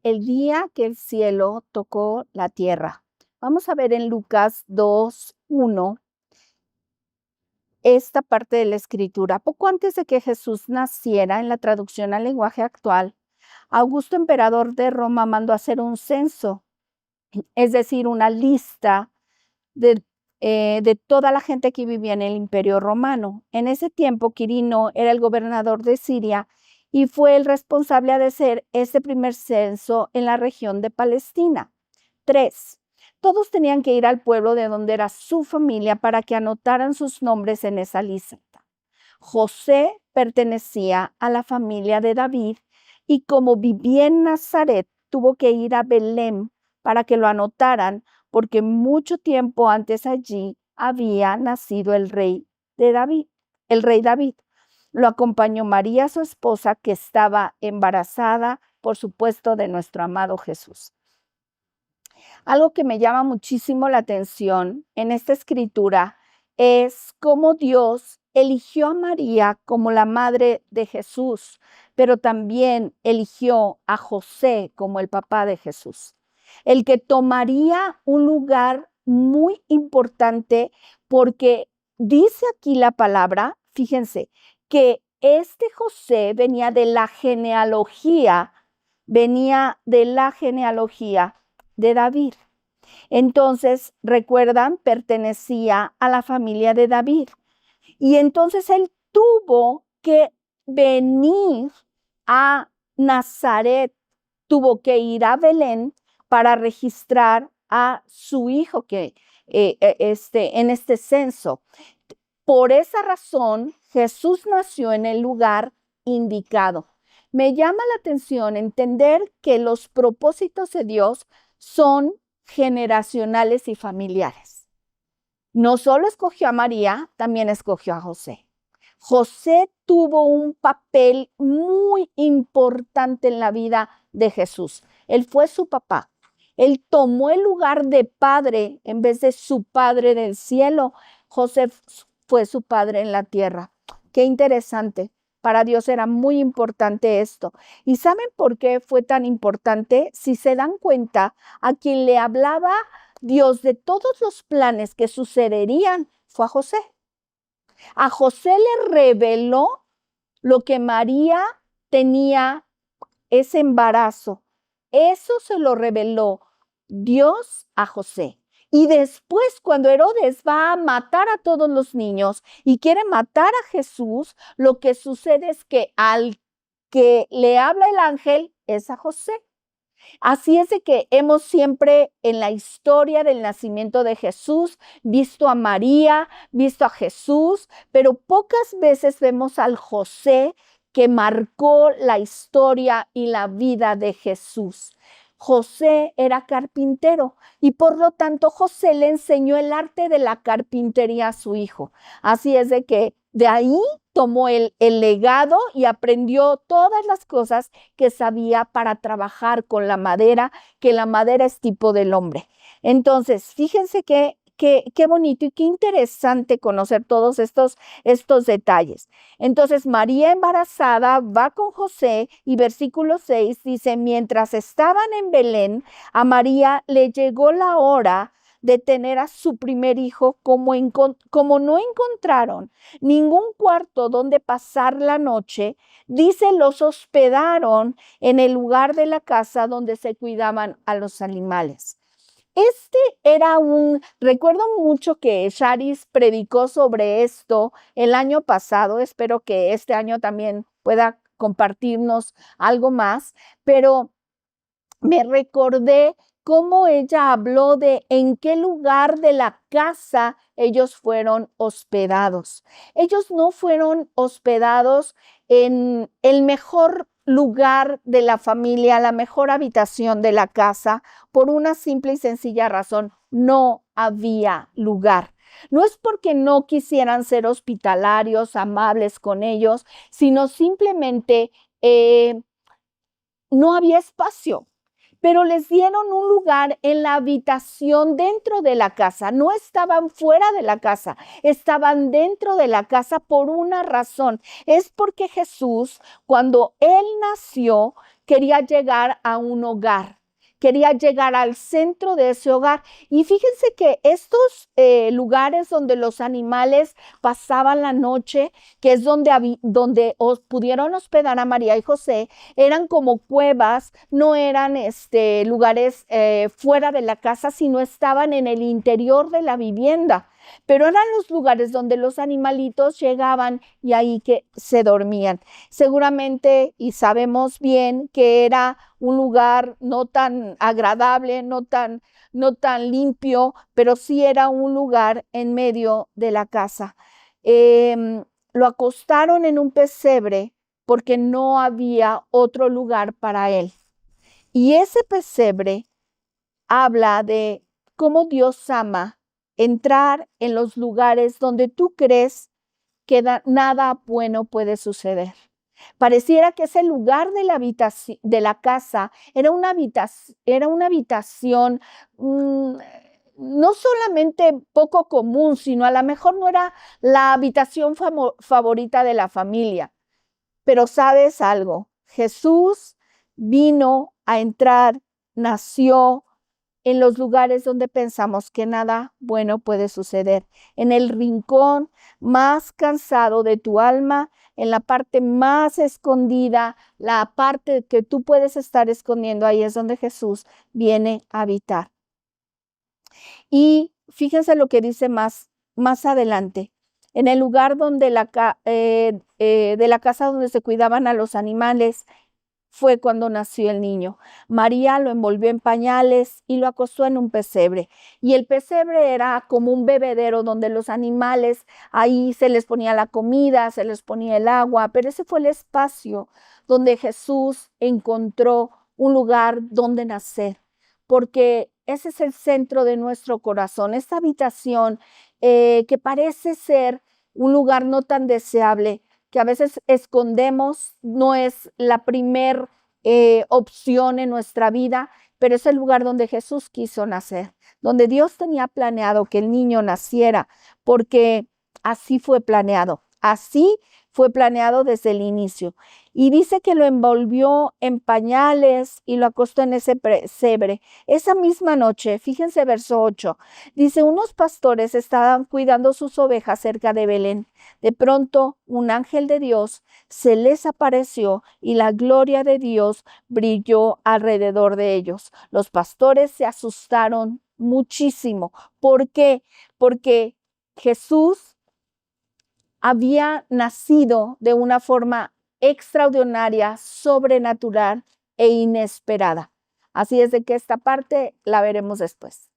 el día que el cielo tocó la tierra. Vamos a ver en Lucas 2:1 esta parte de la escritura. Poco antes de que Jesús naciera, en la traducción al lenguaje actual, Augusto, emperador de Roma, mandó hacer un censo, es decir, una lista de, de toda la gente que vivía en el Imperio Romano. En ese tiempo, Quirino era el gobernador de Siria y fue el responsable de hacer ese primer censo en la región de Palestina. 3. Todos tenían que ir al pueblo de donde era su familia para que anotaran sus nombres en esa lista. José pertenecía a la familia de David y como vivía en Nazaret, tuvo que ir a Belén para que lo anotaran, porque mucho tiempo antes allí había nacido el rey David. Lo acompañó María, su esposa, que estaba embarazada, por supuesto, de nuestro amado Jesús. Algo que me llama muchísimo la atención en esta escritura es cómo Dios eligió a María como la madre de Jesús, pero también eligió a José como el papá de Jesús, el que tomaría un lugar muy importante, porque dice aquí la palabra, fíjense, que este José venía de la genealogía de David. Entonces, recuerdan, pertenecía a la familia de David. Y entonces él tuvo que venir a Nazaret, tuvo que ir a Belén para registrar a su hijo en este censo. Por esa razón, Jesús nació en el lugar indicado. Me llama la atención entender que los propósitos de Dios son generacionales y familiares. No solo escogió a María, también escogió a José. José tuvo un papel muy importante en la vida de Jesús. Él fue su papá. Él tomó el lugar de padre en vez de su padre del cielo. José fue su padre en la tierra. Qué interesante. Para Dios era muy importante esto. ¿Y saben por qué fue tan importante? Si se dan cuenta, a quien le hablaba Dios de todos los planes que sucederían fue a José. A José le reveló lo que María tenía, ese embarazo. Eso se lo reveló Dios a José. Y después, cuando Herodes va a matar a todos los niños y quiere matar a Jesús, lo que sucede es que al que le habla el ángel es a José. Así es de que hemos siempre en la historia del nacimiento de Jesús visto a María, visto a Jesús, pero pocas veces vemos al José que marcó la historia y la vida de Jesús. José era carpintero y por lo tanto José le enseñó el arte de la carpintería a su hijo. Así es de que de ahí tomó el legado y aprendió todas las cosas que sabía para trabajar con la madera, que la madera es tipo del hombre. Entonces, fíjense qué bonito y qué interesante conocer todos estos detalles. Entonces, María embarazada va con José y versículo 6 dice, mientras estaban en Belén, a María le llegó la hora de tener a su primer hijo, como no encontraron ningún cuarto donde pasar la noche, dice, los hospedaron en el lugar de la casa donde se cuidaban a los animales. Recuerdo mucho que Charis predicó sobre esto el año pasado, espero que este año también pueda compartirnos algo más, pero me recordé cómo ella habló de en qué lugar de la casa ellos fueron hospedados. Ellos no fueron hospedados en el mejor lugar de la familia, la mejor habitación de la casa, por una simple y sencilla razón: no había lugar. No es porque no quisieran ser hospitalarios, amables con ellos, sino simplemente no había espacio. pero les dieron un lugar en la habitación dentro de la casa. No estaban fuera de la casa, estaban dentro de la casa por una razón. Es porque Jesús, cuando él nació, quería llegar a un hogar. Quería llegar al centro de ese hogar. Y fíjense que estos lugares donde los animales pasaban la noche, que es donde pudieron hospedar a María y José, eran como cuevas, no eran lugares fuera de la casa, sino estaban en el interior de la vivienda. Pero eran los lugares donde los animalitos llegaban y ahí que se dormían. Seguramente, y sabemos bien que era un lugar no tan agradable, no tan limpio, pero sí era un lugar en medio de la casa. Lo acostaron en un pesebre porque no había otro lugar para él. Y ese pesebre habla de cómo Dios ama entrar en los lugares donde tú crees que nada bueno puede suceder. Pareciera que ese lugar de la casa era una habitación no solamente poco común, sino a lo mejor no era la habitación favorita de la familia. Pero ¿sabes algo? Jesús vino a entrar, nació en los lugares donde pensamos que nada bueno puede suceder, en el rincón más cansado de tu alma, en la parte más escondida, la parte que tú puedes estar escondiendo, ahí es donde Jesús viene a habitar. Y fíjense lo que dice más adelante. En el lugar donde de la casa donde se cuidaban a los animales, fue cuando nació el niño. María lo envolvió en pañales y lo acostó en un pesebre. Y el pesebre era como un bebedero donde los animales, ahí se les ponía la comida, se les ponía el agua, pero ese fue el espacio donde Jesús encontró un lugar donde nacer, porque ese es el centro de nuestro corazón, esta habitación que parece ser un lugar no tan deseable, que a veces escondemos, no es la primer opción en nuestra vida, pero es el lugar donde Jesús quiso nacer, donde Dios tenía planeado que el niño naciera, porque así fue planeado, desde el inicio. Y dice que lo envolvió en pañales y lo acostó en ese pesebre. Esa misma noche, fíjense verso 8, dice, unos pastores estaban cuidando sus ovejas cerca de Belén. De pronto, un ángel de Dios se les apareció y la gloria de Dios brilló alrededor de ellos. Los pastores se asustaron muchísimo. ¿Por qué? Porque Jesús había nacido de una forma extraordinaria, sobrenatural e inesperada. Así es de que esta parte la veremos después.